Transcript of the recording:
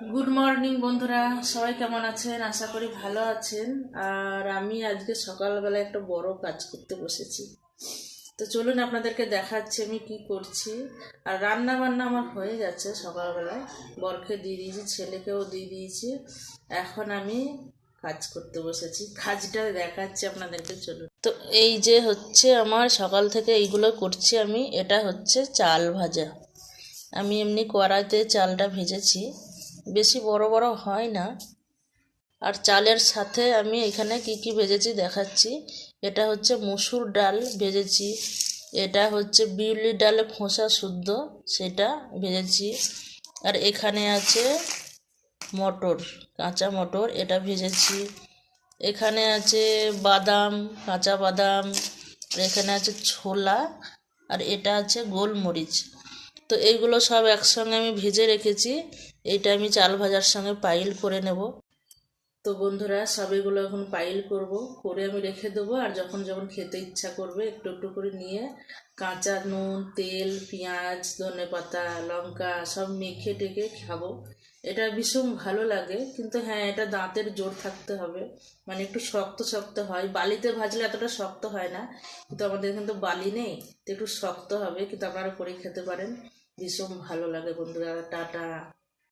Good morning বন্ধুরা, সবাই কেমন আছেন? আশা করি ভালো আছেন। আর আমি আজকে সকালবেলা একটা বড় কাজ করতে বসেছি। তো চলুন আপনাদেরকে দেখাচ্ছি আমি কি করছি। আর রান্না বান্না আমার হয়ে গেছে সকালবেলায়, বরকে দিয়ে দিয়েছি, ছেলেকেও দিয়ে দিয়েছি। এখন আমি কাজ করতে বসেছি, কাজটা দেখাচ্ছি আপনাদেরকে, চলুন। তো এই যে হচ্ছে আমার সকাল থেকে এইগুলো করছি আমি। এটা হচ্ছে চাল ভাজা। আমি এমনি কড়াইতে চালটা ভেজেছি, বেশি বড় বড় হয় না। আর চালের সাথে আমি এখানে কি কি ভেজেছি দেখাচ্ছি। এটা হচ্ছে মসুর ডাল ভেজেছি, এটা হচ্ছে বিউলি ডালে খোসা শুদ্ধ, সেটা ভেজেছি। আর এখানে আছে মটর, কাঁচা মটর, এটা ভেজেছি। এখানে আছে বাদাম, কাঁচা বাদাম। আর এখানে আছে ছোলা। আর এটা আছে গোলমরিচ। তো এইগুলো সব একসঙ্গে আমি ভেজে রেখেছি। এইটা আমি চাল ভাজার সঙ্গে পাইল করে নেব। তো বন্ধুরা, সব এগুলো এখন পাইল করব, করে আমি রেখে দেবো। আর যখন যখন খেতে ইচ্ছা করবে একটু একটু করে নিয়ে কাঁচা নুন, তেল, পেঁয়াজ, ধনেপাতা, লঙ্কা সব মেখে টেকে খাবো। এটা ভীষণ ভালো লাগে, কিন্তু হ্যাঁ, এটা দাঁতের জোর থাকতে হবে, মানে একটু শক্ত শক্ত হয়। বালিতে ভাজলে এতটা শক্ত হয় না, কিন্তু আমাদের কিন্তু বালি নেই, তো একটু শক্ত হবে, কিন্তু আপনারা করে খেতে পারেন। ভীষণ ভালো লাগে বন্ধুরা। টাটা।